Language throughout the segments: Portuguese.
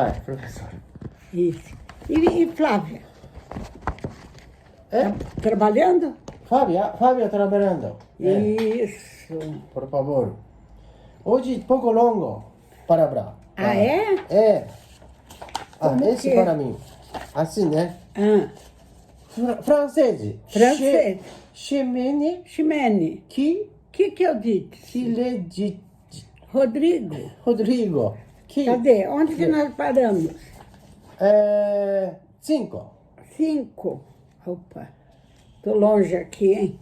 Vai, professor. Isso. E Flávia? É? Trabalhando? Fábio trabalhando. Isso. Por favor. Hoje pouco longo. Palavra. Ah, é? É. Como Esse que é? para mim. Assim, né? Ah, Francês. Francês. Chemene Ximene. que Que eu disse? le di Rodrigo. Rodrigo. Que Cadê? Onde que nós paramos? 5. 5. Opa. Tô longe aqui, hein?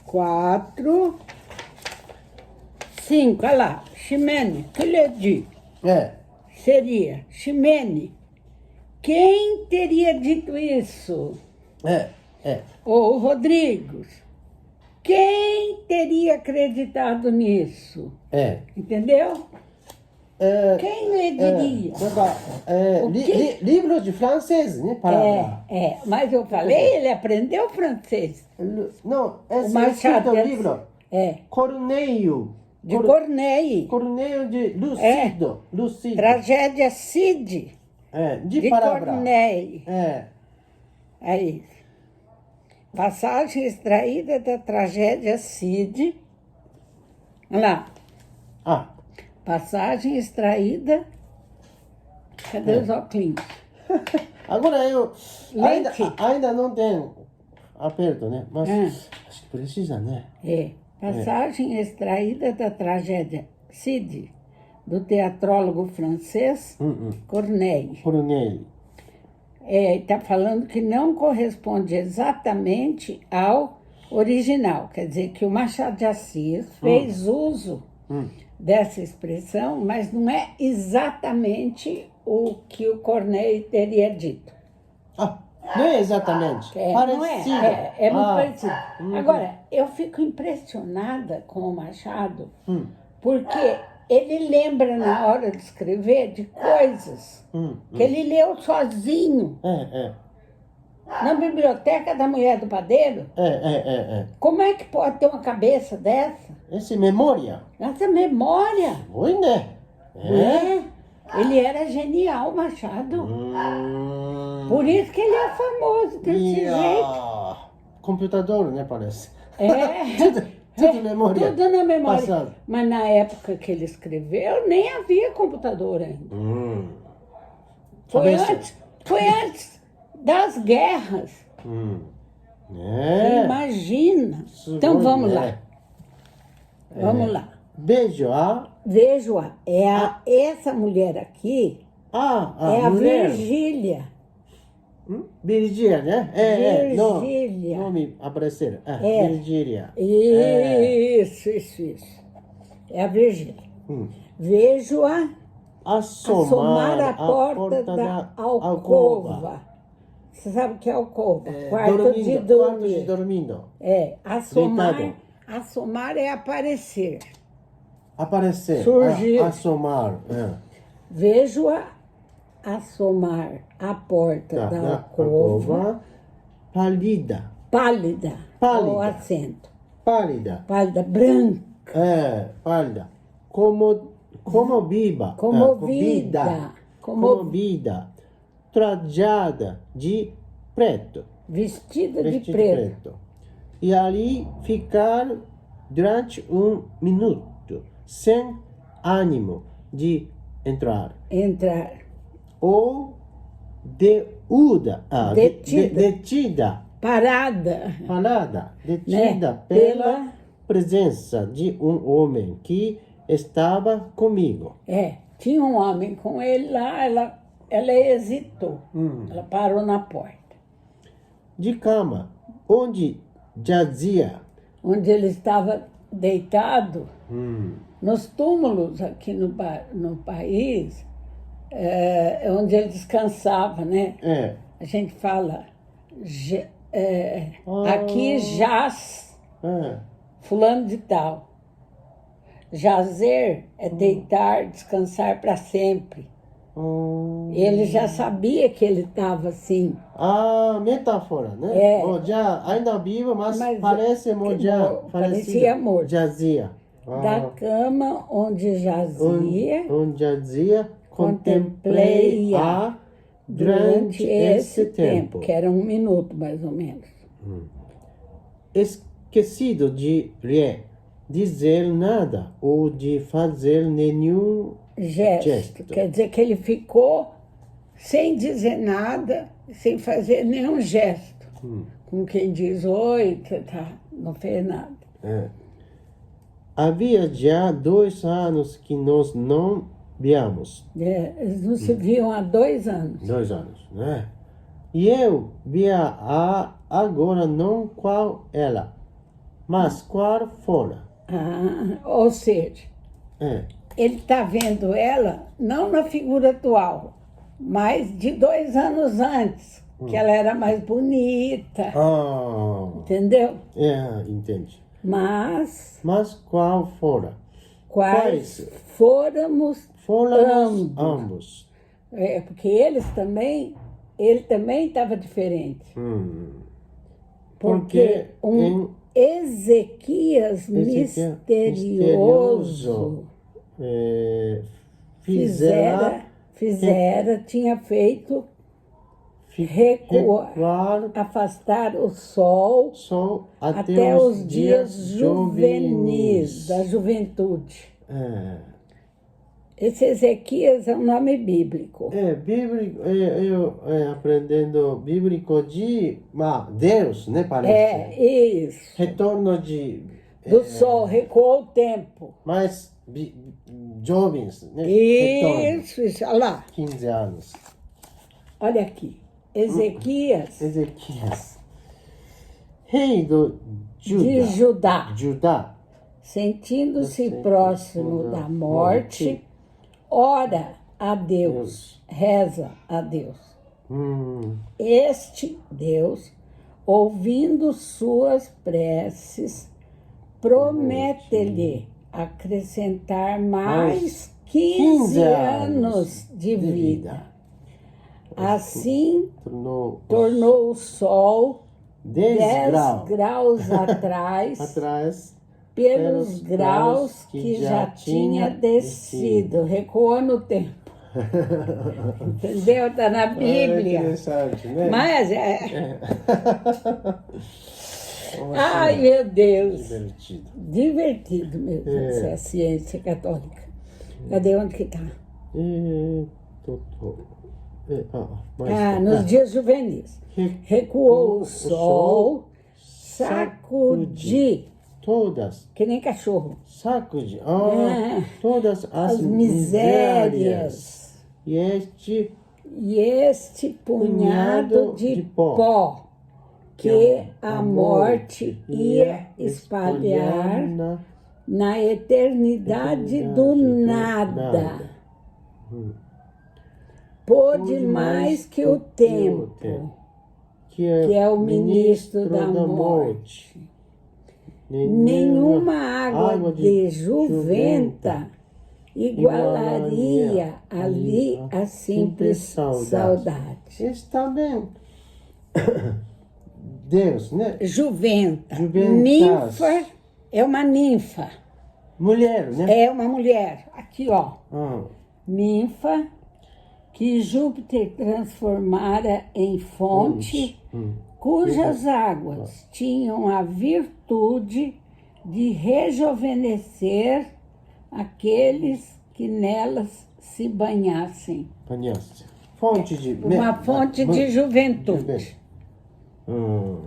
4. 5. Olha lá. Ximene. Que lhe di? É. Seria Ximene. Quem teria dito isso? É. Ô, Rodrigos. Quem teria acreditado nisso? É. Entendeu? Quem lhe diria? O quê? Livro de francês, né? Palavra. Mas eu falei, ele aprendeu francês. Não, esse Machado escrito de livro. É, Corneio. de Corneille. Corneio de Lucido. Lucido. Tragédia Cid, De de palavra. Corneille. É isso. Passagem extraída da tragédia Cid. Olha lá. Passagem extraída. Cadê os óculos? Agora eu Leite. ainda não tenho aperto, né? Mas acho que precisa, né? Passagem extraída da tragédia Cid, do teatrólogo francês Corneille. Corneille. Está falando que não corresponde exatamente ao original. Quer dizer, que o Machado de Assis fez uso dessa expressão, mas não é exatamente o que o Corneille teria dito. Não é exatamente. Não Parecido. é muito parecido. Agora, eu fico impressionada com o Machado, porque ele lembra na hora de escrever de coisas que ele leu sozinho na biblioteca da mulher do padeiro. Como é que pode ter uma cabeça dessa? Essa memória. Essa memória. Oi, né? Ele era genial, Machado. Por isso que ele é famoso desse jeito. Computador, né, parece. Tudo memória. Tudo na memória. Passado. Mas na época que ele escreveu, nem havia computador ainda. Foi antes das guerras. Imagina. Então vamos lá. Vamos lá. Beijo Vejo essa mulher aqui é a mulher. Virgília. Virgília, né? Virgília. Nome aparecer. Virgília. Isso. É a Virgília. Vejo-a assomar a porta da alcova. Você sabe o que é alcova? Quarto de dormir. Dormindo. Assomar é aparecer. Aparecer. Surgir. Assomar. Vejo-a assomar a porta da alcova. Pálida. O acento. Pálida. Branca. Pálida. Comovida. Trajada de preto. Vestida de preto. E ali ficar durante 1 minuto, sem ânimo de entrar. Ou detida. Parada. Detida pela presença de um homem que estava comigo. Tinha um homem com ele lá, ela hesitou. Ela parou na porta. De cama, onde jazia. Onde ele estava deitado, nos túmulos aqui no país, onde ele descansava, né? A gente fala, aqui jaz fulano de tal. Jazer é deitar, descansar para sempre. Ele já sabia que ele estava assim. Metáfora, né? Ainda vivo, mas parece parecia morto. Jazia. Da cama onde jazia. Onde jazia contemplei-a durante esse tempo, que era 1 minuto mais ou menos. Esquecido de lhe dizer nada ou de fazer nenhum gesto. Quer dizer que ele ficou sem dizer nada, sem fazer nenhum gesto. Com quem diz oi, não fez nada. Havia já 2 anos que nós não víamos. Eles não se viam há 2 anos. 2 anos, né? E eu via agora não qual ela, mas qual fora. Ou seja, ele está vendo ela não na figura atual, mas de 2 anos antes, que ela era mais bonita. Entendeu? Entendi. Mas qual fora? Quais fôramos ambos. Porque ele também estava diferente. Porque Ezequias misterioso tinha feito recuar, afastar o sol até os dias juvenis, da juventude. Esse Ezequias é um nome bíblico. Bíblico, eu aprendendo bíblico de Deus, né, parece? Isso. Retorno do sol, recuou o tempo. Mas jovens, né? Isso, olha lá. 15 anos. Olha aqui. Ezequias, rei de Judá, sentindo-se próximo da morte, ora a Deus, reza a Deus. Este Deus, ouvindo suas preces, promete-lhe acrescentar mais 15 anos de vida. Assim, tornou o sol 10 graus atrás, pelos graus que já tinha descido. Recuou no tempo. Entendeu? Está na Bíblia. Interessante, né? Mas ai, meu Deus. Divertido mesmo, essa ciência católica. Cadê onde que está? Nos dias juvenis. Recuou o sol, sacudi. Todas. Que nem cachorro. Sacudi. Todas as misérias. E este punhado de pó que a morte ia espalhar na eternidade do nada. Pôde mais que o tempo, que é o ministro da morte. Nenhuma água de juventa igualaria ali a simples saudade. Está bem. Deus, né? Juventa. Ninfa é uma ninfa. Mulher, né? É uma mulher. Aqui, ó. Ninfa que Júpiter transformara em fonte, cujas águas tinham a virtude de rejuvenescer aqueles que nelas se banhassem. Fonte de... Uma fonte de juventude.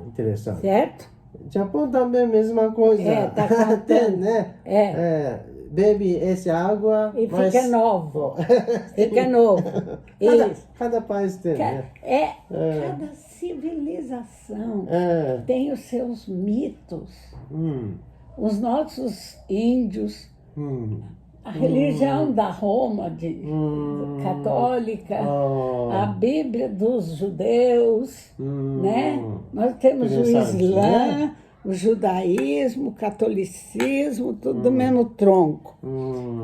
Interessante. Certo? Japão também é a mesma coisa. Tá contando. Né? Bebe essa água... E fica novo. Fica novo. Cada país tem, né? Cada civilização tem os seus mitos. Os nossos índios, a religião da Roma católica, a Bíblia dos judeus, né? Nós temos o Islã, o judaísmo, o catolicismo, tudo do mesmo tronco.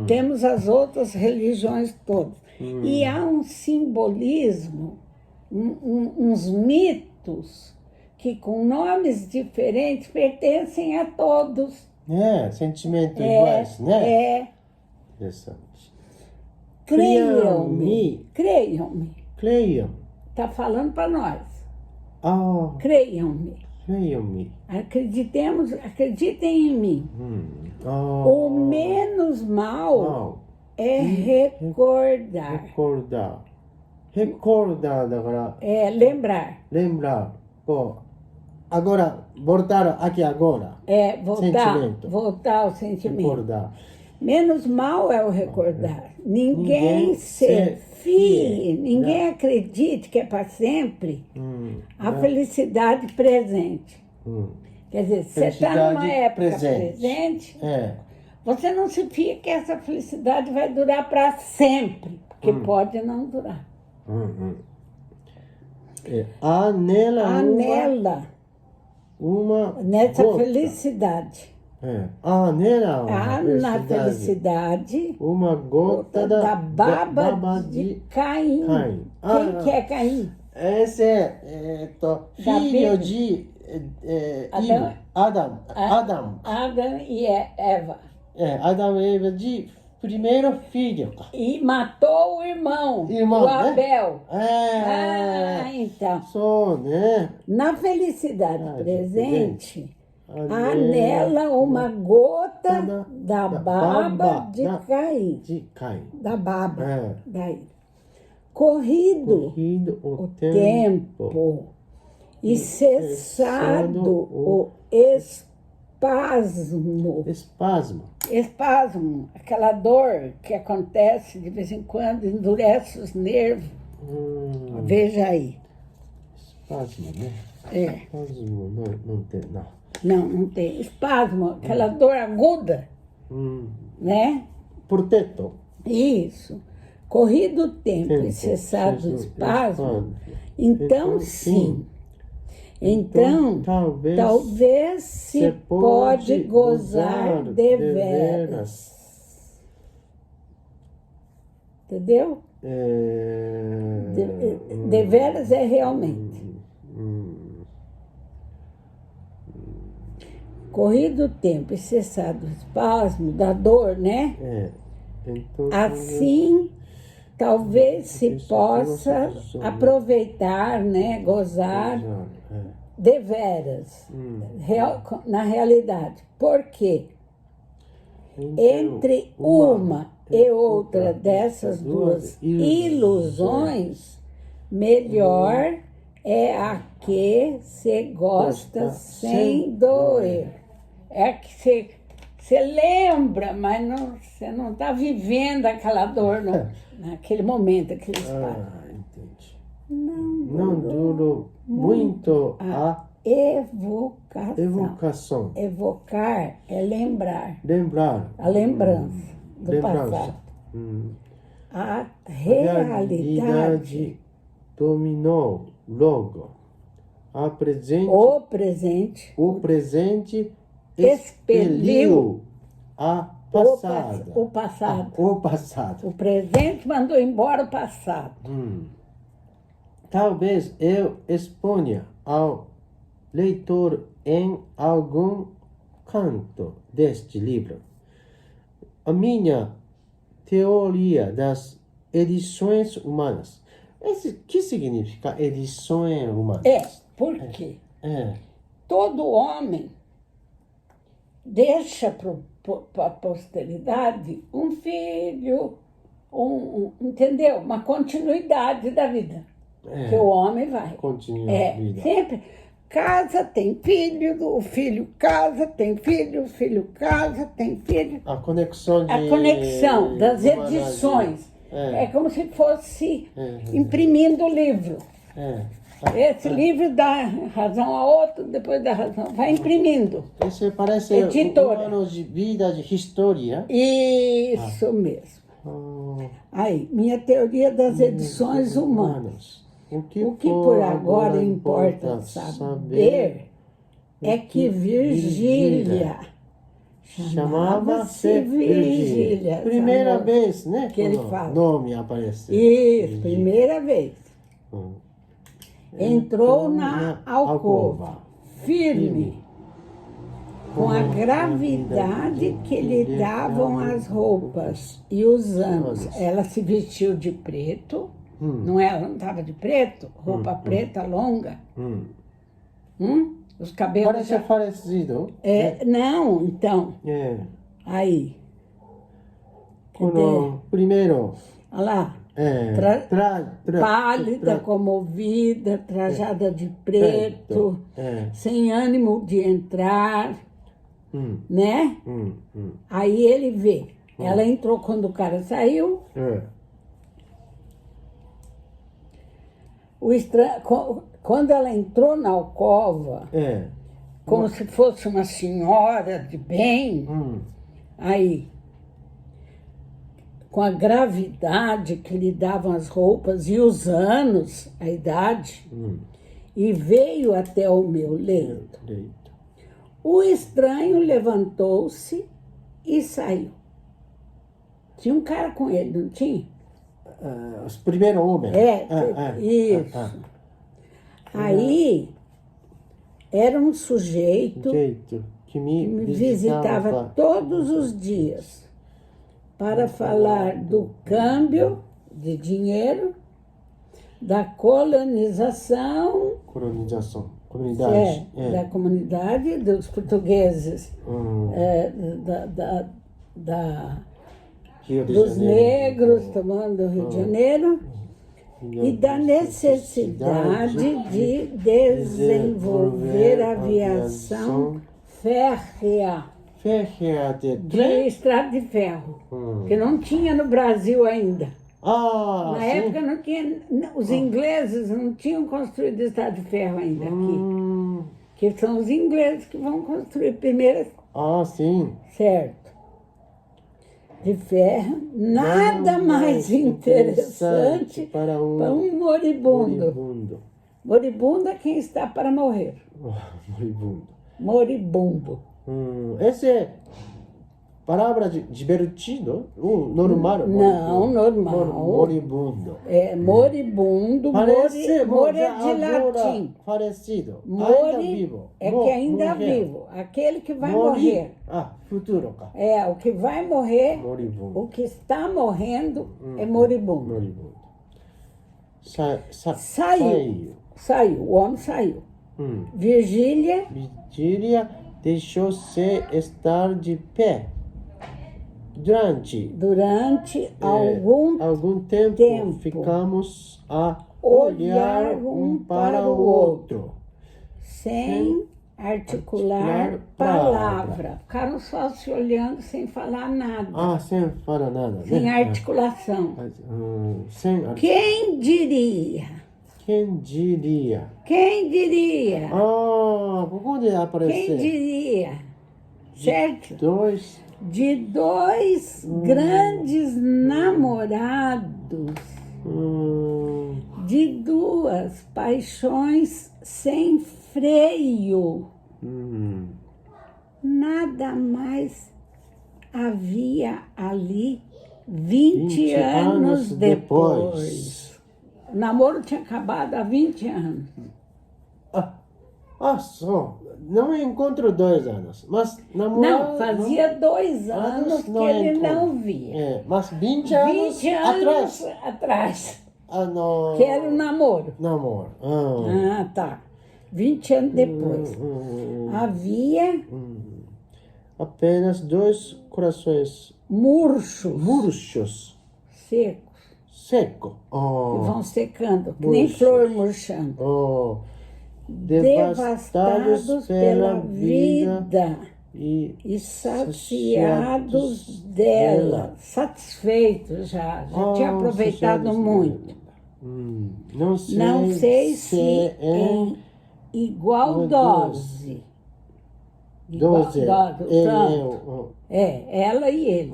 Temos as outras religiões todas. E há um simbolismo, uns mitos que com nomes diferentes pertencem a todos. Sentimentos iguais, né? É. Interessante. Creiam-me. Creiam-me. Creiam. Está falando para nós. Ah, Creiam-me. creiam-me. Acreditem em mim. O menos mal é recordar. Recordar. Recordar, だから É lembrar. lembrar. Pô, agora, voltar aqui agora. É voltar, Sentimento. voltar ao sentimento. Recordar. Menos mal é o recordar. Ninguém se fie. ninguém acredite que é para sempre a Não. felicidade presente. Quer dizer, você está numa Felicidade época presente, É. você não se fia que essa felicidade vai durar para sempre, porque pode não durar. Há nela uma Nessa gota. felicidade. Há nela Há na felicidade uma gota da baba de Caim. Quem que é Caim? Esse é filho de Adão. Adão e Eva. Adão e Eva de primeiro filho. E matou o irmão, o né? Abel. Então. Só, né? Na felicidade presente, há nela uma gota da baba de Caim. Da baba. Daí. Corrido o tempo e cessado o espasmo, aquela dor que acontece de vez em quando, endurece os nervos. Veja aí. Espasmo, né? Espasmo, não tem, não. Não tem. Espasmo, aquela dor aguda, né? Portanto. Isso. Corrido o tempo e cessado o espasmo, então sim. Então, talvez se pode gozar deveras. Entendeu? Deveras é realmente. Corrido o tempo e cessado o espasmo da dor, né? Então, assim, talvez se possa aproveitar, né? Gozar deveras, na realidade. Por quê? Entre uma e outra dessas duas ilusões, melhor é a que se gosta sem doer. É a que você lembra, mas você não está vivendo aquela dor naquele momento, aquele espaço. Entendi. Não durou muito a evocação. Evocar é lembrar. A lembrança do passado. A realidade dominou logo. O presente expeliu a passada. O passado. O presente mandou embora o passado. Talvez eu exponha ao leitor em algum canto deste livro a minha teoria das edições humanas. Que significa edições humanas? Por quê? Todo homem deixa para a posteridade um filho, entendeu? Uma continuidade da vida. Que o homem vai. Continua a vida. Sempre. Casa, tem filho, o filho casa, tem filho, o filho casa, tem filho. A conexão das edições. É como se fosse imprimindo o livro. Esse livro dá razão a outro, depois dá razão. Vai imprimindo. Esse parece editora. Um ano de vida, de história. Isso mesmo. Aí, minha teoria das edições humanas. O que por agora importa saber é que Virgília chamava-se Virgília. Primeira vez, né? Que ele fala. Nome apareceu. Isso, primeira vez. Entrou na alcova, firme, com a gravidade que lhe davam as roupas e os anos. Ela se vestiu de preto, não é? Ela não estava de preto, roupa preta longa. Os cabelos... Parece parecido. Não, então, aí. Primeiro... Olha lá. Pálida, comovida, trajada de preto, sem ânimo de entrar, né? Aí ele vê. Ela entrou quando o cara saiu. Quando ela entrou na alcova, como se fosse uma senhora de bem, aí... com a gravidade que lhe davam as roupas e os anos, a idade, e veio até o meu leito. O estranho levantou-se e saiu. Tinha um cara com ele, não tinha? Os primeiros homens. Isso. Aí, era um sujeito que me visitava todos os dias para falar do câmbio de dinheiro, da comunidade, da comunidade dos portugueses, dos negros tomando o Rio de Janeiro, e da necessidade de desenvolver a aviação férrea. De estrada de ferro, que não tinha no Brasil ainda. Na época não tinha, os ingleses não tinham construído estrada de ferro ainda aqui. Que são os ingleses que vão construir primeiro. Sim. Certo. De ferro, nada mais interessante para um moribundo. Moribundo é quem está para morrer. Moribundo. Essa é palavra divertido? Normal? Não, normal. Moribundo. Moribundo. Parece é de latim. Parecido. Ainda vivo. É que ainda vivo. Aquele que vai morrer. Futuro. O que vai morrer. Moribundo. O que está morrendo é moribundo. Saiu. O homem saiu. Virgília deixou-se estar de pé durante algum tempo. Ficamos a olhar um para o outro, sem articular palavra. Ficaram só se olhando sem falar nada. Sem falar nada. Sem articulação. Quem diria? Onde apareceu? Quem diria? Certo? De dois grandes namorados. De duas paixões sem freio. Nada mais havia ali 20 anos depois. O namoro tinha acabado há 20 anos. Só. Não encontro 2 anos. Mas namorado... Não, fazia 2 anos que ele não via. Mas 20 anos atrás. Que era o namoro. Tá. 20 anos depois. Havia... apenas 2 corações... murchos. Seco. Que vão secando, que nem flor murchando. Devastados pela vida e saciados dela. Satisfeitos já tinha aproveitado muito. Não sei se em igual dose. Ela e ele.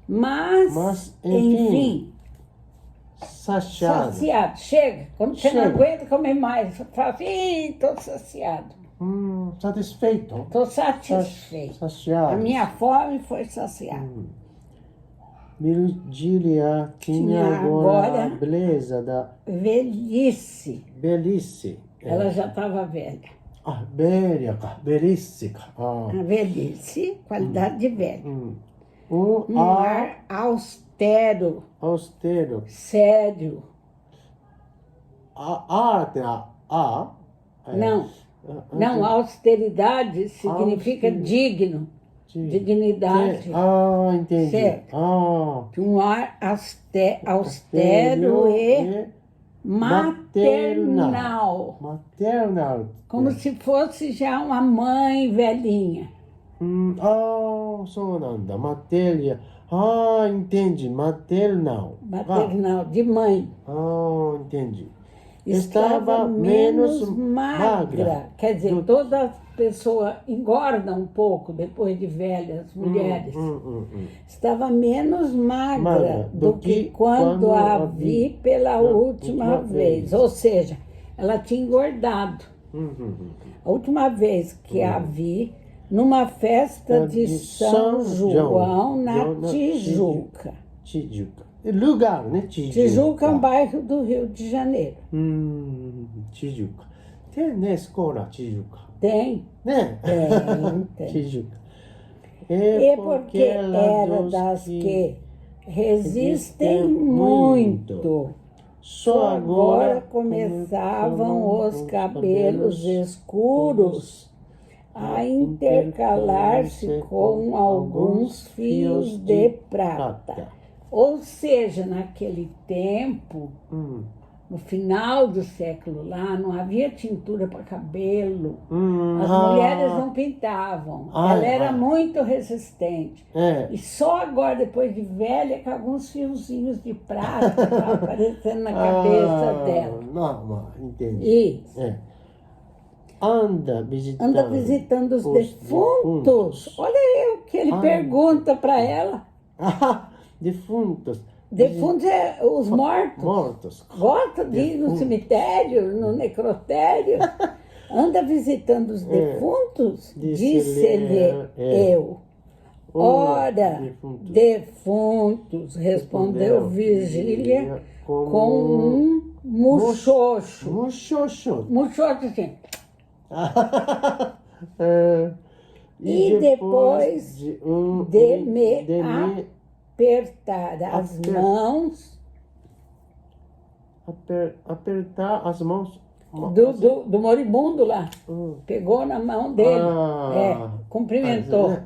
Mas enfim, saciado. Chega. Quando você não aguenta comer mais, você fala assim, estou saciado. Satisfeito. Estou satisfeito. Saciado. A minha fome foi saciada. Virgília tinha agora a beleza da velhice. velhice. Ela já estava velha. velha, velhice. A velhice, qualidade de velho. Um ar austero. Austero. Sério. Tem a. Não, austeridade significa digno. Dignidade. Entendi. Certo. Um ar austero e maternal. Maternal. Como se fosse já uma mãe velhinha. そうなんだ。Matéria. Entendi. Maternal. Maternal, de mãe. Entendi. Estava menos magra. Quer dizer, toda pessoa engorda um pouco depois de velhas, mulheres. Estava menos magra do que quando a vi pela última vez. Ou seja, ela tinha engordado. A última vez que a vi numa festa de São João, na Tijuca. Lugar, né? Tijuca é um bairro do Rio de Janeiro. Tijuca. Tem, né, escola Tijuca? Tem. Né? Tem. Tijuca. E porque era das que resistem muito. Só agora começavam os cabelos escuros a intercalar-se com alguns fios de prata. Ou seja, naquele tempo, no final do século lá, não havia tintura para cabelo. As mulheres não pintavam. Ela era muito resistente. E só agora, depois de velha, que alguns fiozinhos de prata estavam aparecendo na cabeça dela. Não, entendi. Isso. Anda visitando os defuntos. Olha o que ele pergunta para ela. Defuntos. Defuntos é os mortos. Mortos. Gosta de ir no cemitério, no necrotério. Anda visitando os defuntos? Disse-lhe eu. Ora, defuntos, respondeu Virgília com um muxoxo. Muxoxo, assim. E depois de me apertar as mãos apertar as mãos do moribundo lá. Pegou na mão dele. Cumprimentou.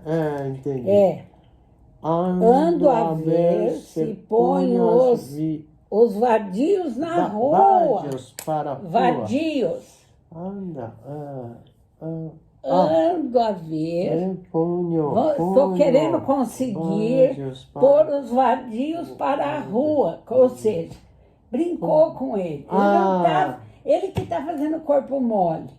Entendi. Ando a ver se ponho os vadios na rua. Vadios. Ando a ver. Estou querendo conseguir pôr os vadios para a rua. Ou seja, brincou com ele. Ele que está fazendo corpo mole.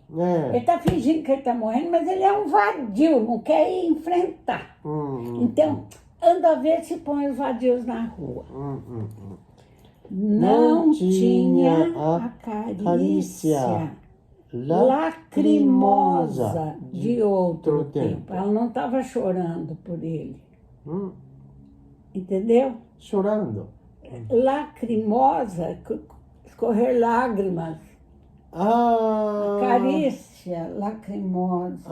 Ele está fingindo que ele está morrendo, mas ele é um vadio, não quer ir enfrentar. Então, ando a ver se põe os vadios na rua. Não tinha a carícia lacrimosa de outro tempo. Ela não estava chorando por ele. Entendeu? Chorando. Lacrimosa, escorrer lágrimas. Carícia lacrimosa.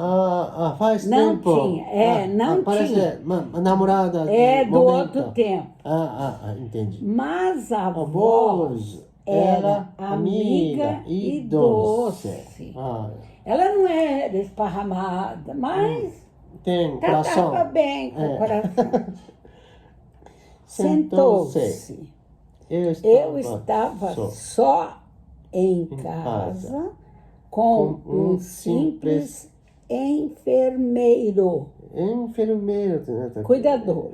Faz não tempo. Tinha, não parece tinha. Namorada do outro tempo. Entendi. Mas a voz era amiga e doce. Ela não era esparramada, mas tem coração. Estava bem com o coração. Sentou-se. Eu estava só em casa com um simples enfermeiro. Cuidador.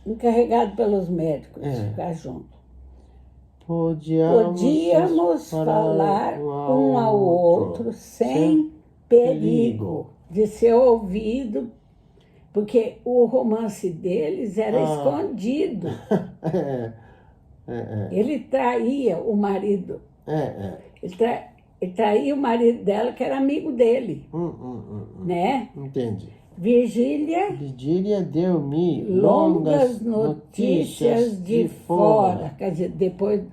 Encarregado pelos médicos de ficar junto. Podíamos falar um ao outro sem perigo de ser ouvido, porque o romance deles era escondido. Ele traía o marido. Ele traía o marido dela, que era amigo dele. Né? Entendi. Virgília deu-me longas notícias de fora. Quer dizer, depois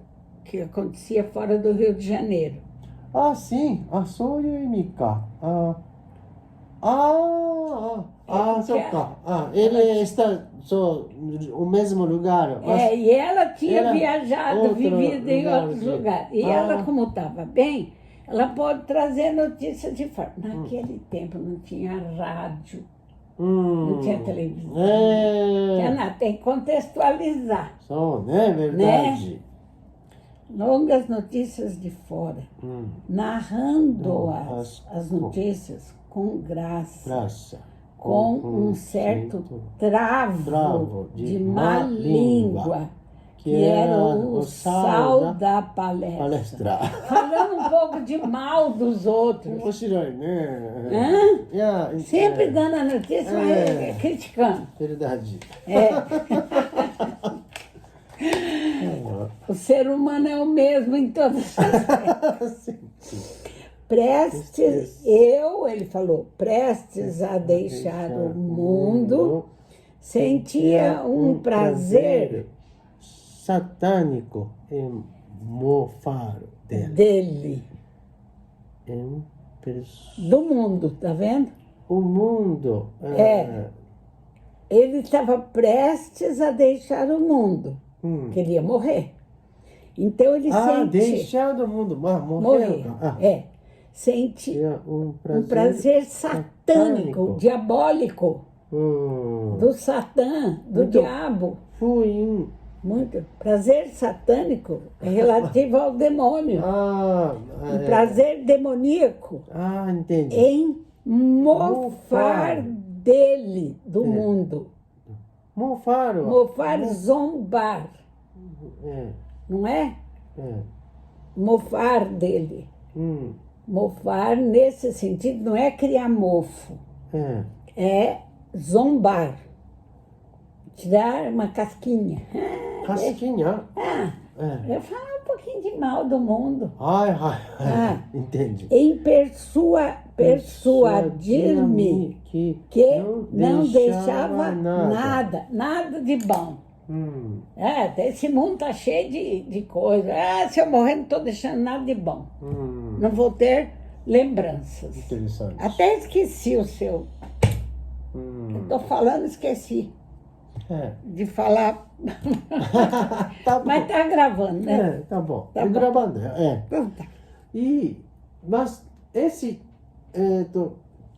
que acontecia fora do Rio de Janeiro. Ah, sim. Ah, そういう意味か。そうか. Ele está o mesmo lugar. E ela tinha era viajado, vivido em lugar outros de- lugares. E ela, como estava bem, ela pode trazer notícias de fora. Naquele tempo não tinha rádio, não tinha televisão, não tinha nada. Tem que contextualizar. そうね、verdade. Longas notícias de fora, narrando as notícias com graça, Graça. com um certo travo de má língua, que era o sal da palestra. Falando um pouco de mal dos outros. 面白いね。 Hã? いや、 Sempre dando a notícia, mas criticando. Verdade. O ser humano é o mesmo em todas as Sim, sim. Prestes, ele falou, prestes a deixar o mundo, sentia um prazer satânico em mofar dele, do mundo, tá vendo? O mundo. Ele estava prestes a deixar o mundo, queria morrer. Então ele sentia... deixar do mundo, morrer. Sentia um prazer satânico, diabólico, do Satã, do diabo. Muito. Prazer satânico é relativo ao demônio. Um prazer demoníaco entendi. em mofar dele, do mundo. Mofar, zombar. Não é? Mofar dele. Mofar, nesse sentido, não é criar mofo. É zombar. Tirar uma casquinha. Casquinha? Eu falo um pouquinho de mal do mundo. Entendi. Em persuadir-me que não deixava nada de bom. Esse mundo está cheio de coisas. Se eu morrer, não estou deixando nada de bom. Não vou ter lembranças. Interessante. Até esqueci o seu. Estou falando, esqueci de falar. Tá bom. Mas está gravando, né? Tá bom. Tá bom. Gravando. Então tá. Mas esse,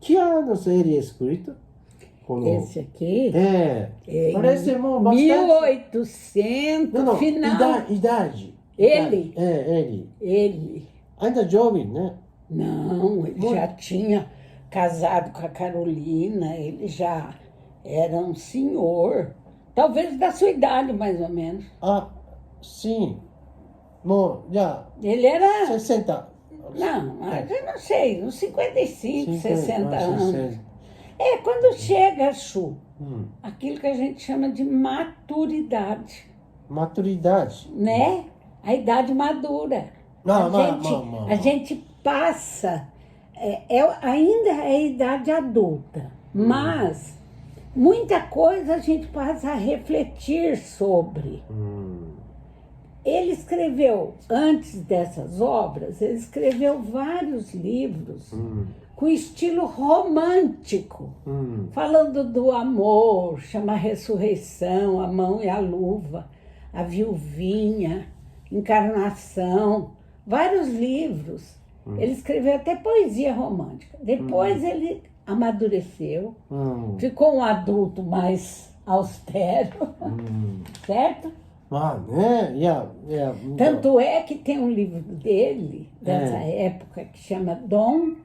que anos ele é escrito? Esse aqui parece bastante... 1800, final. Idade. Ele? Ele. Ainda jovem, né? Não, ele já tinha casado com a Carolina, ele já era um senhor, talvez da sua idade, mais ou menos. Sim. Já... Ele era... 60. Não, mas eu não sei, uns 55, 60 anos. 60. Quando chega, Chu, aquilo que a gente chama de maturidade. Maturidade. Né? A idade madura. A gente passa, ainda é a idade adulta, mas muita coisa a gente passa a refletir sobre. Ele escreveu, antes dessas obras, ele escreveu vários livros com estilo romântico, falando do amor, chama Ressurreição, A Mão e a Luva, A Viuvinha, Encarnação, vários livros. Ele escreveu até poesia romântica. Depois ele amadureceu, ficou um adulto mais austero, certo? Tanto é que tem um livro dele, dessa época, que chama Dom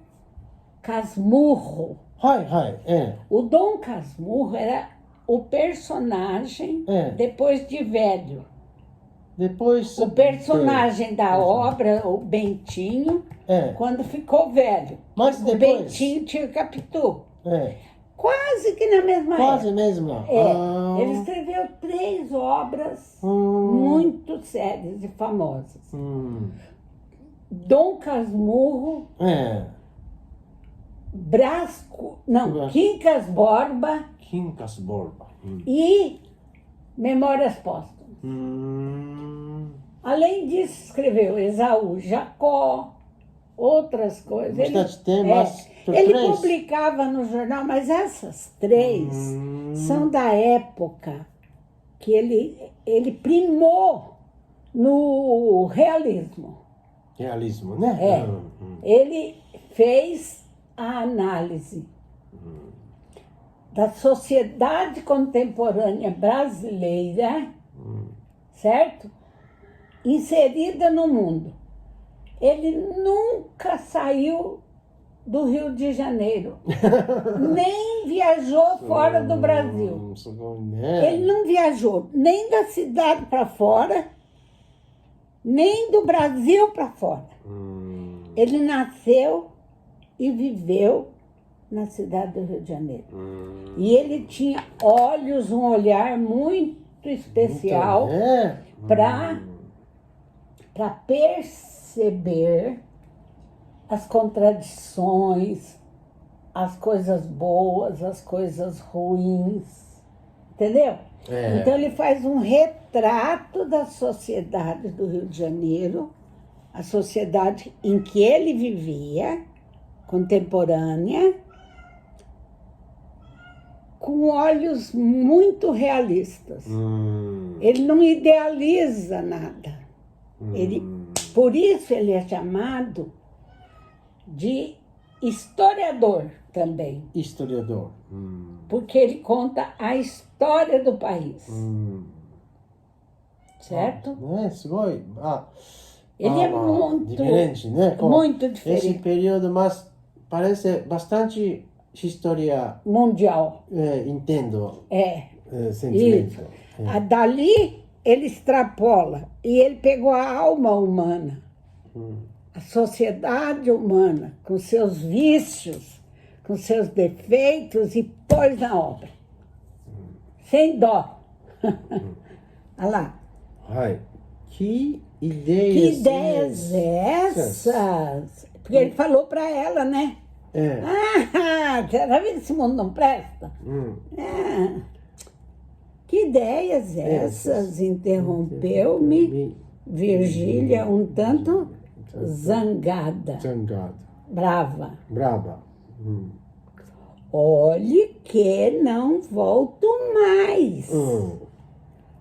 Casmurro. O Dom Casmurro era o personagem depois de velho. O personagem da obra, o Bentinho, quando ficou velho. Mas o depois... Bentinho tinha Capitu. Quase que na mesma Quase época. mesmo. Ele escreveu 3 obras muito sérias e famosas. Dom Casmurro, Quincas Borba e Memórias Póstumas. Além disso, escreveu Esaú, Jacó, outras coisas. Ele publicava no jornal, mas essas 3 são da época que ele primou no realismo. Realismo, né? Ele fez a análise da sociedade contemporânea brasileira, certo? Inserida no mundo. Ele nunca saiu do Rio de Janeiro, nem viajou fora do Brasil. Ele não viajou nem da cidade para fora, nem do Brasil para fora. Ele nasceu e viveu na cidade do Rio de Janeiro. E ele tinha um olhar muito especial para perceber as contradições, as coisas boas, as coisas ruins, entendeu? Então ele faz um retrato da sociedade do Rio de Janeiro, a sociedade em que ele vivia, contemporânea, com olhos muito realistas. Ele não idealiza nada. Por isso ele é chamado de historiador também. Historiador. Porque ele conta a história do país. Certo? Ele é muito diferente, né? Muito diferente. Esse período, mas parece bastante história mundial. Entendo. Sentimento. Dali ele extrapola e ele pegou a alma humana, a sociedade humana, com seus vícios, com seus defeitos, e pôs na obra. Sem dó. Olha lá. Que ideias essas? Porque ele falou para ela, né? Tá vendo, esse mundo não presta? Que ideias essas? Interrompeu-me Virgília, um tanto zangada. Brava. Olhe que não volto mais.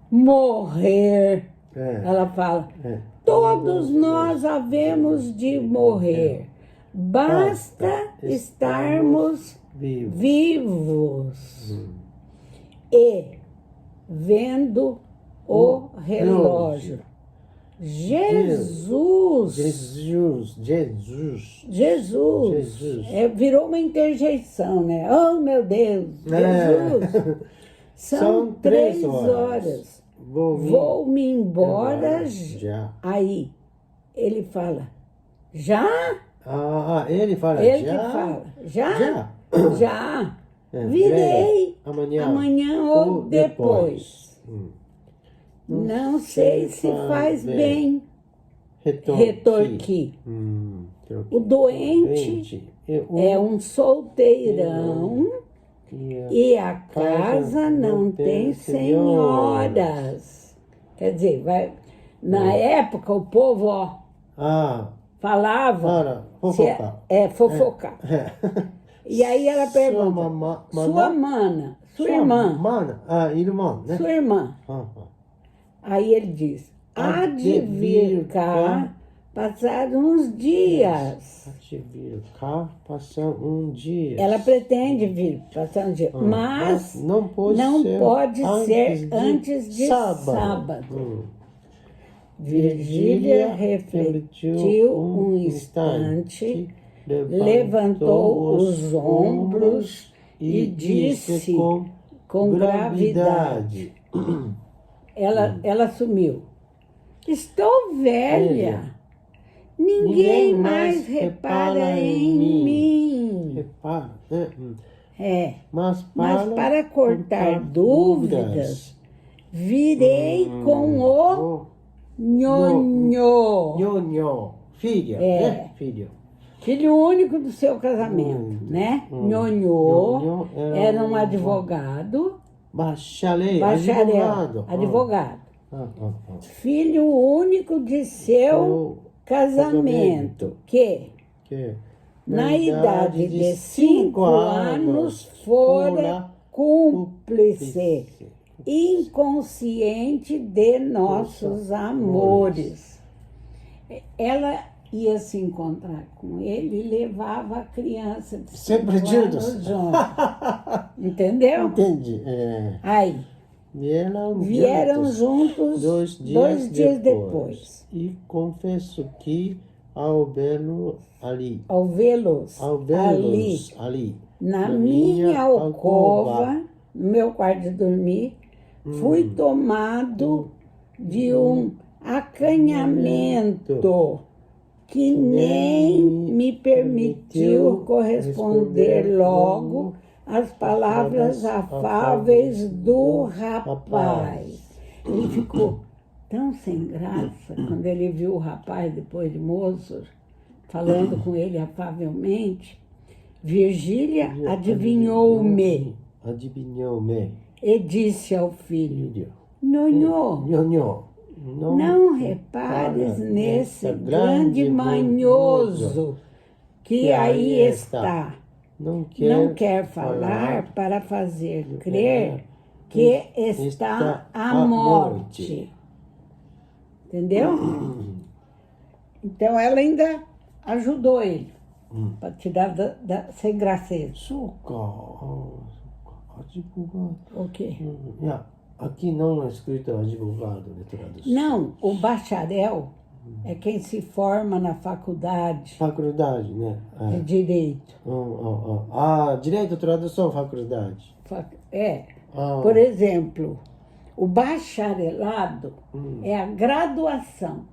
Morrer. Ela fala, todos nós havemos de morrer. Basta estarmos vivos. E vendo o relógio. Jesus. Virou uma interjeição, né? Oh, meu Deus, Jesus. São 3 horas. Vou-me embora já. Aí, ele fala, já? Ele fala, ele já? Fala, já. Virei amanhã ou depois. Não sei se faz bem. Retorqui. O doente é um solteirão e a casa não tem senhoras. Quer dizer, na época o povo falava fofocar. E aí ela pergunta, sua irmã, né? Sua irmã. Aí ele diz, há de vir cá passar uns dias. Ela pretende vir passar um dia, mas não pode ser antes de sábado. Virgília refletiu um instante, levantou os ombros e disse com gravidade. Ela sumiu. Estou velha. Ninguém mais repara em mim. Mas para cortar dúvidas, virei com o nhonhô. Filha, né? Filho único do seu casamento, né? Nhonhô era um advogado. Bacharel, advogado. Filho único de seu casamento, que na idade de 5 anos fora cúmplice, inconsciente de nossos amores. Ela ia se encontrar com ele e levava a criança de 5 anos junto. Entendeu? Entendi. Aí, vieram juntos 2 dias depois. E confesso que ao vê-los ali, na minha alcova, no meu quarto de dormir, fui tomado de um acanhamento que nem me permitiu corresponder logo às palavras afáveis do rapaz. Ele ficou tão sem graça quando ele viu o rapaz, depois de moço, falando com ele afavelmente. Virgília adivinhou-me e disse ao filho: Nhonhô, não repares nesse grande manhoso que aí está. Não quer falar para fazer crer que está à morte. Entendeu? Então ela ainda ajudou ele para tirar da sem graceira. O quê? Aqui não é escrito advogado de tradução. Não, o bacharel é quem se forma na faculdade. Faculdade, né? De direito. Direito, tradução, faculdade. Por exemplo, o bacharelado é a graduação.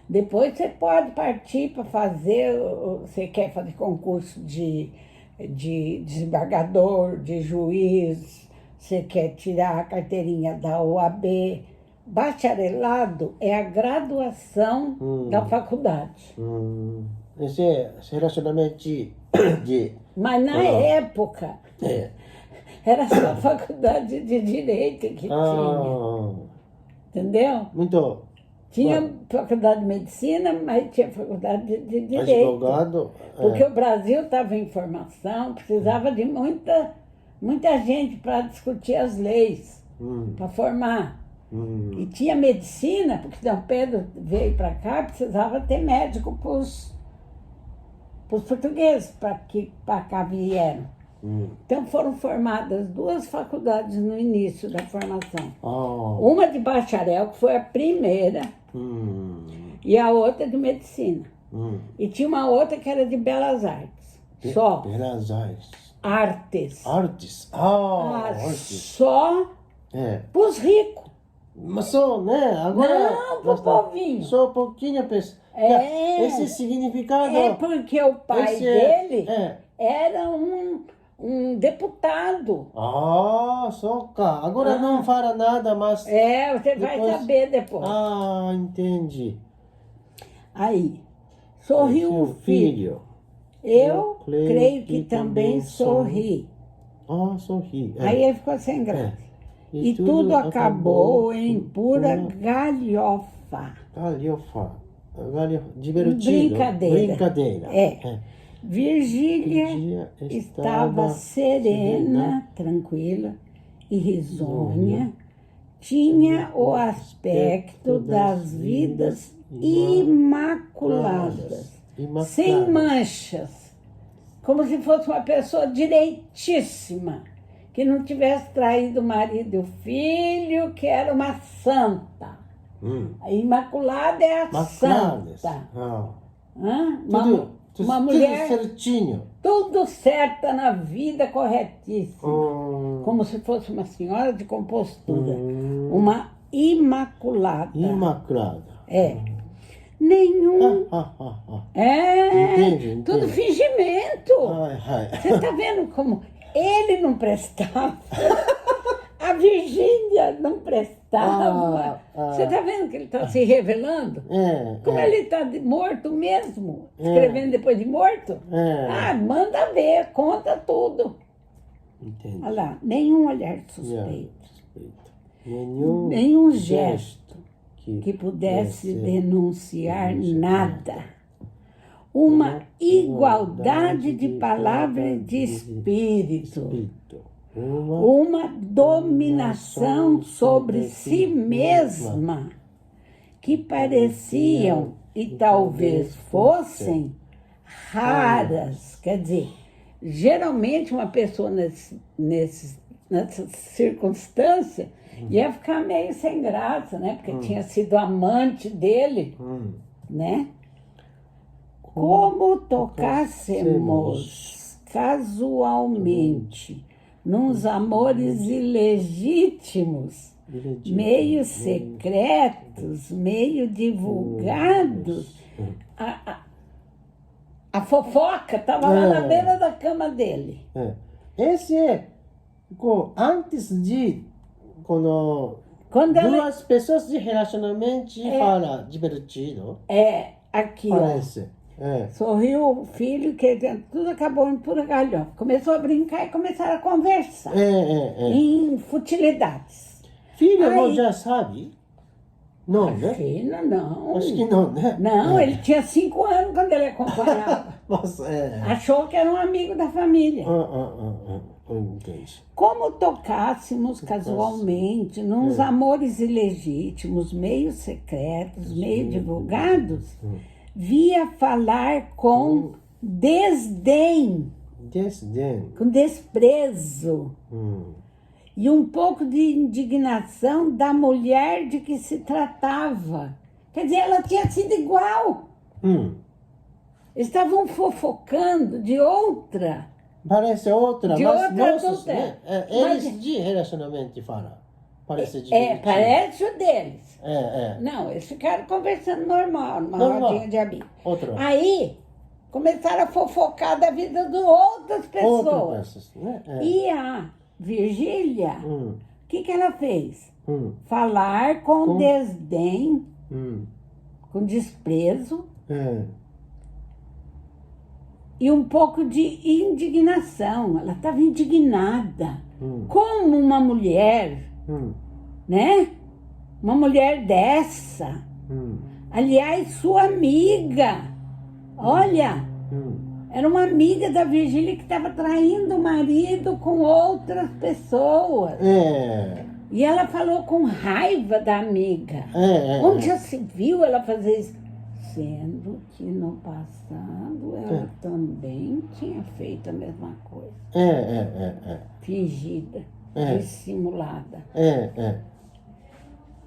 Depois você pode partir para fazer, você quer fazer concurso de desembargador, de juiz, você quer tirar a carteirinha da OAB. Bacharelado é a graduação da faculdade. Esse é relacionamento de... Mas na época, era só a faculdade de Direito que tinha. Entendeu? Muito... Tinha faculdade de Medicina, mas tinha faculdade de Direito. Advogado... Porque o Brasil estava em formação, precisava de muita gente para discutir as leis, para formar. E tinha medicina, porque Dom Pedro veio para cá, precisava ter médico para os portugueses, para cá vieram. Então foram formadas 2 faculdades no início da formação. Uma de bacharel, que foi a primeira, e a outra de medicina. E tinha uma outra que era de belas artes. Só. Belas artes. Artes. Artes. Só para os ricos. Mas só, né? Agora... Não, pro povinho. Só um pouquinho, esse significado... É porque o pai dele era um deputado. Só cá. Agora não fala nada, mas... Você vai saber depois. Entendi. Aí, sorriu o filho. Eu creio que também sorri. Sorri. Aí ele ficou sem graça. E tudo acabou em pura galhofa. Divertido. Brincadeira. Virgília estava serena, tranquila e risonha. Tinha o aspecto das vidas imaculadas, sem manchas, como se fosse uma pessoa direitíssima, que não tivesse traído o marido e o filho, que era uma santa. A imaculada é a santa. Uma mulher tudo certinho. Tudo certa na vida, corretíssima. Como se fosse uma senhora de compostura. Uma imaculada. Nenhum. Entendi. Tudo fingimento. Você está vendo como ele não prestava? A Virgínia não prestava. Você está vendo que ele está se revelando? Como ele está morto mesmo, escrevendo depois de morto? Manda ver, conta tudo. Entendi. Olha lá, nenhum olhar suspeito. nenhum gesto que pudesse denunciar nada. Uma igualdade de palavra e de espírito. Uma dominação sobre si mesma que pareciam e talvez fossem raras. Quer dizer, geralmente uma pessoa nessa circunstância ia ficar meio sem graça, né? Porque tinha sido amante dele, né? Como tocássemos casualmente nos amores ilegítimos, meio secretos, meio divulgados. A fofoca estava lá na beira da cama dele. Esse é antes de quando duas pessoas de relacionamento falam divertido. Aqui, parece. Sorriu o filho, que tudo acabou em pura galhão. Começou a brincar e começaram a conversar em futilidades. Filho já sabe? Não, né? Filho, não. Acho que não, né? Não, ele tinha 5 anos quando ele acompanhava. Nossa, Achou que era um amigo da família. Entendi. Como tocássemos casualmente nos amores ilegítimos, meio secretos, meio divulgados, via falar com desdém, com desprezo e um pouco de indignação da mulher de que se tratava. Quer dizer, ela tinha sido igual. Estavam fofocando de outra. Parece outra, de mas outra nossos, adulta. né? Eles de relacionamento falam. Parece parece o deles. É. Não, eles ficaram conversando normal, numa rodinha de amigos. Aí, começaram a fofocar da vida de outras pessoas. Né? E a Virgília, o que ela fez? Falar com desdém, com desprezo, e um pouco de indignação. Ela estava indignada. Como uma mulher, né? Uma mulher dessa. Aliás, sua amiga. Olha, era uma amiga da Virgília que estava traindo o marido com outras pessoas. E ela falou com raiva da amiga. Onde já se viu ela fazer isso? Sendo que no passado ela também tinha feito a mesma coisa. Fingida, dissimulada.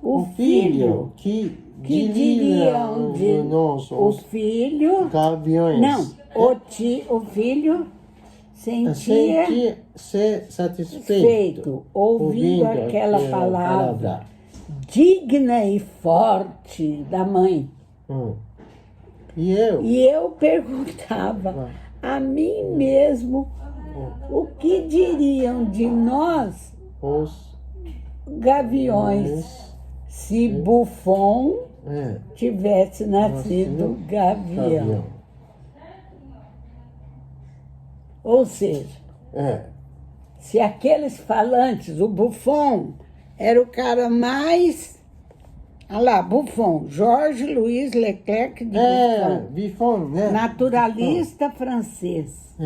O filho, que diriam de nós, o filho, gaviões. Não, o filho sentia-se satisfeito ouvindo aquela palavra digna e forte da mãe. E eu perguntava a mim mesmo o que diriam de nós, os gaviões, se Buffon tivesse nascido gavião. Ou seja, se aqueles falantes, o Buffon era o cara mais... Olha lá, Buffon, Georges Louis Leclerc de Buffon, né? Naturalista francês.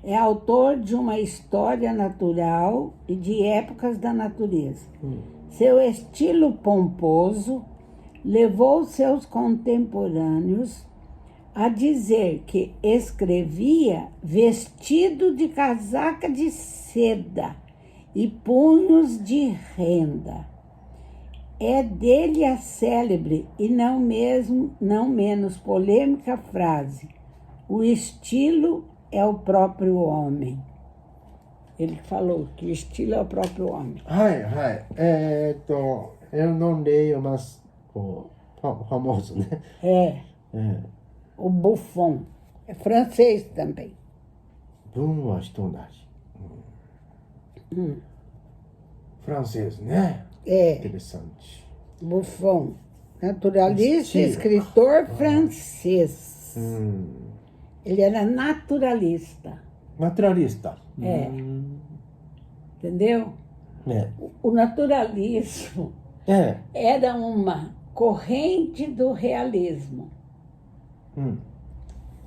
É autor de uma história natural e de épocas da natureza. Seu estilo pomposo levou seus contemporâneos a dizer que escrevia vestido de casaca de seda e punhos de renda. É dele a célebre e não menos polêmica frase: o estilo é o próprio homem. Ele falou que o estilo é o próprio homem. Eu não leio, mas famoso, né? O Buffon. É francês também. Boa estudagem. Francês, né? Interessante. Buffon. Naturalista e escritor francês. Ele era naturalista. Naturalista. Entendeu? É. O naturalismo É. era uma corrente do realismo.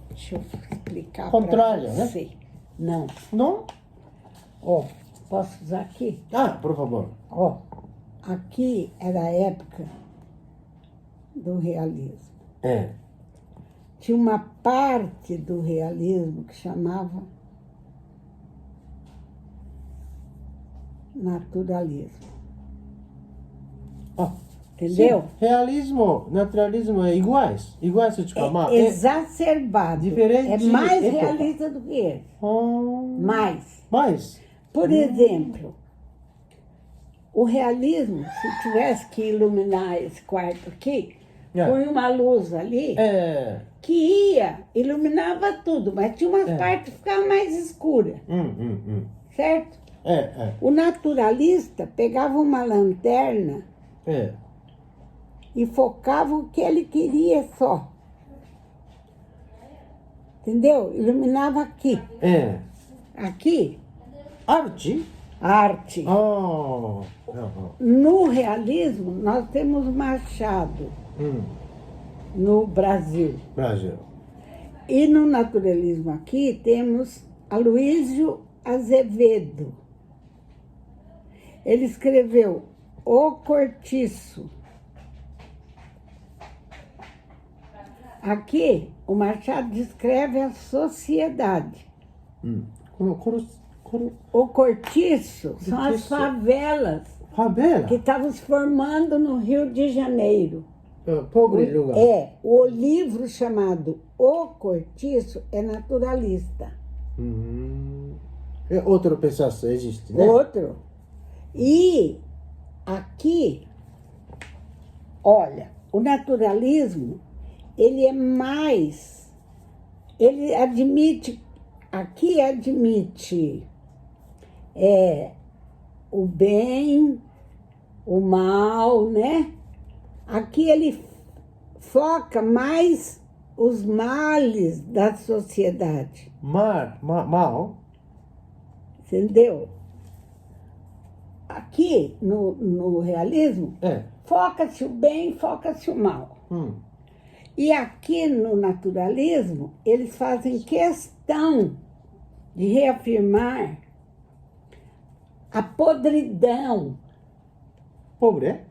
Deixa eu explicar para Contrário, né? você. Não. Não? Ó, posso usar aqui? Ah, por favor. Ó, aqui era a época do realismo. É. Tinha uma parte do realismo que chamava naturalismo. Ah, Entendeu? sim. Realismo, naturalismo é iguais. Iguais, tipo, É exacerbado. diferente É mais época. realista do que ele. Mais. Mais? Por exemplo, o realismo, se tivesse que iluminar esse quarto aqui, põe uma luz ali que iluminava tudo, mas tinha umas partes que ficavam mais escuras. Certo? O naturalista pegava uma lanterna e focava o que ele queria só. Entendeu? Iluminava aqui. Aqui, Arte? arte. Oh. No realismo, nós temos Machado no Brasil. Brasil. E no naturalismo aqui temos Aloísio Azevedo. Ele escreveu O Cortiço. Aqui, o Machado descreve a sociedade. O cortiço são as favelas Favela? que estavam se formando no Rio de Janeiro. Pobre lugar. O livro chamado O Cortiço é naturalista. Outro pedaço existe, né? Outro. E aqui, olha, o naturalismo, ele é mais, ele admite, aqui admite o bem, o mal, né? Aqui ele foca mais os males da sociedade. Mal? Entendeu? Aqui, no realismo, foca-se o bem, foca-se o mal. E aqui no naturalismo, eles fazem questão de reafirmar a podridão. Pobre, é?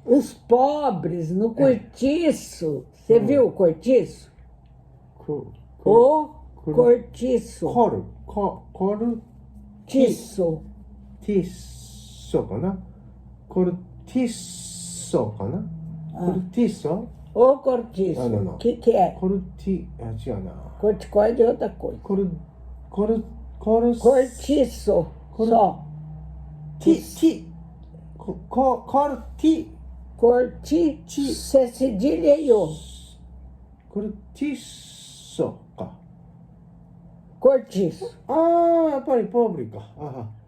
Os pobres no cortiço. Você viu o cortiço? O cortiço. Cortiço. Cortiço, かな? Cortiço, かな? Cortiço? O cortiço. Não, não. O que é? 違うな。 Corticoide é outra coisa. Cortiço. Só. Corti, C cedilha e O. Cortiço, か。 Cortiço. Ah, やっぱりpobre か。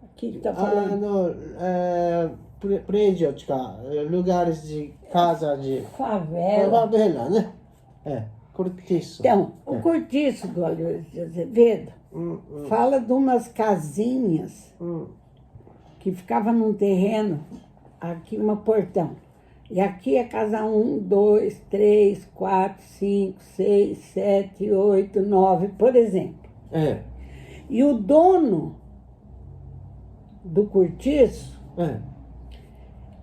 Aqui que tá falando. Prédio, lugares de casa de Favela. favela, né? Cortiço. Então, o cortiço do Aloísio de Azevedo fala de umas casinhas que ficavam num terreno, aqui um portão. E aqui é casa 1, 2, 3, 4, 5, 6, 7, 8, 9, por exemplo. E o dono do cortiço,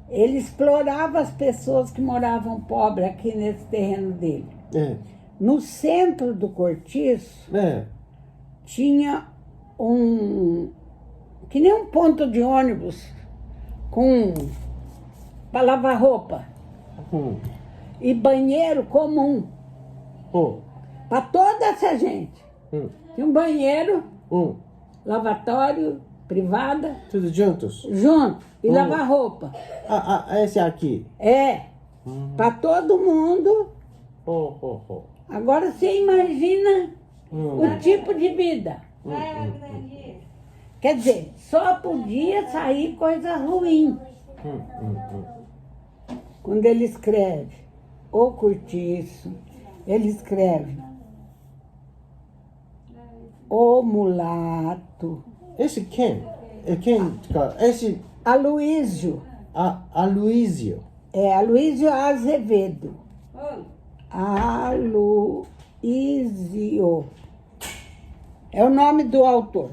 ele explorava as pessoas que moravam pobres aqui nesse terreno dele. No centro do cortiço, tinha que nem um ponto de ônibus para lavar roupa. E banheiro comum. Para toda essa gente. Tinha um banheiro, lavatório, privada. Tudo juntos? Junto. E lavar roupa. Esse aqui? Para todo mundo. Agora você imagina o tipo de vida. Quer dizer, só podia sair coisa ruim. Quando ele escreve O Cortiço, ele escreve O Mulato. Esse quem? Esse Aloísio. Aloísio. É Aloísio Azevedo. Aloísio. É o nome do autor.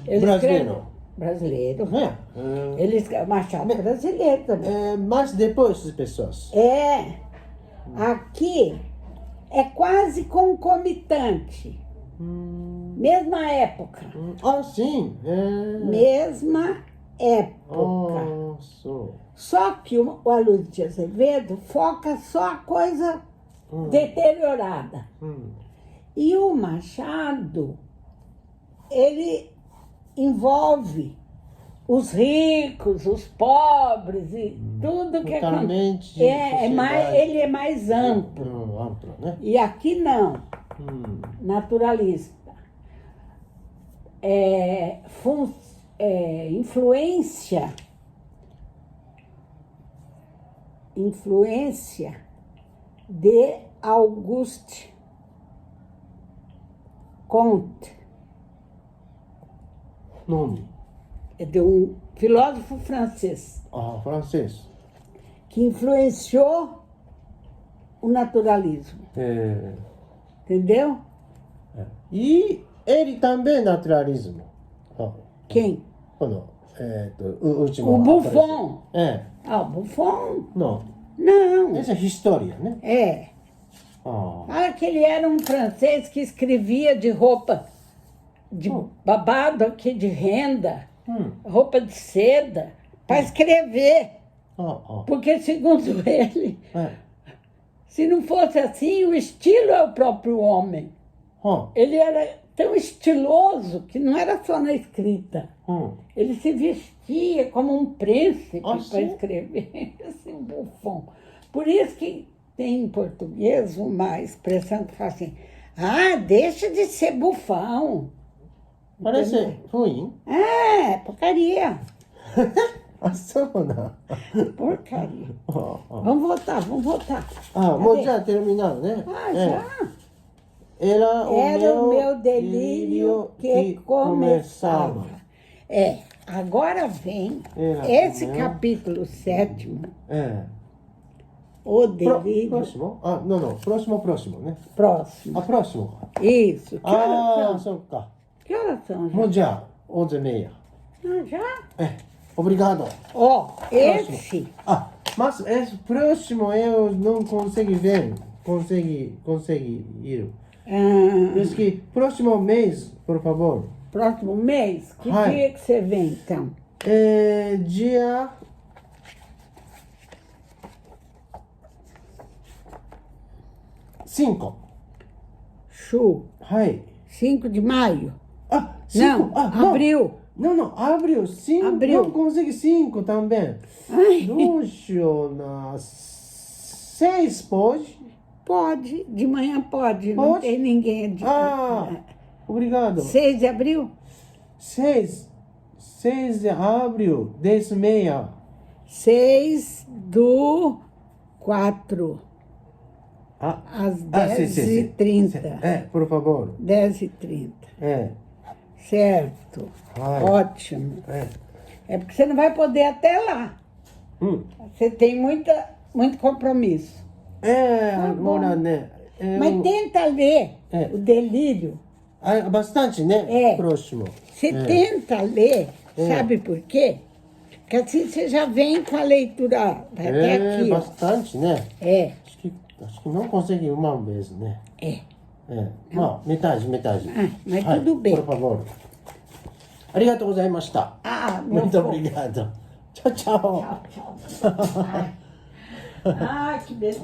Ele Brasileiro. Brasileiro. É. Ele escreve Machado brasileiro também. Mas depois das pessoas. É. Aqui é quase concomitante. Mesma época. Sim. Mesma época. Só que o Aloísio de Azevedo foca só a coisa deteriorada. E o Machado, ele envolve os ricos, os pobres e tudo que acontece. Ele é mais amplo. Amplo, né? E aqui não. Naturalista. Influência de Auguste Comte. Nome? É de um filósofo francês. Francês. Que influenciou o naturalismo. Entendeu? E ele também naturalismo. Quem? O último. O Buffon. O Buffon? Não. Não. Essa é história, né? Fala que ele era um francês que escrevia de roupa de babado aqui, de renda, roupa de seda, para escrever. Porque, segundo ele, se não fosse assim, o estilo é o próprio homem. Ele era tão estiloso que não era só na escrita. Ele se vestia como um príncipe para escrever esse Buffon. Por isso que tem em português uma expressão que fala assim, deixa de ser bufão. Parece ruim. Porcaria. Não. Porcaria. Vamos voltar. Já terminado, né? Já. Era o meu delírio que começava. Agora vem esse capítulo 7º. O delírio. Próximo? Não. Próximo, né? Próximo. Próximo. Isso. Que horas são? Que horas são já? Já, 11h30. Já? Obrigado. Esse. Mas esse próximo eu não consigo ver. Consegui ir. Isso que próximo mês, por favor. Próximo mês? Que dia que você vem, então? Dia 5. 5 de maio? 5? Não, abril. Não, abril. 5. Não consegui 5 também. Luxo, 6 pode? Pode, de manhã pode. Não tem ninguém de obrigado. 6 de abril? 6 de abril, 10h30. 6/4. Às 10h30. Por favor. 10h30. Certo. Ótimo. Porque você não vai poder até lá. Você tem muito compromisso. Agora, né? Mas tenta ler o delírio. Bastante, né? Próximo. Você tenta ler, sabe por quê? Porque assim você já vem com a leitura até aqui. Bastante, né? Acho que não consegui uma vez, né? Metade. Mas tudo bem. Por favor. Arigatou gozaimashita. Muito obrigado. Tchau. Tchau. Que beleza.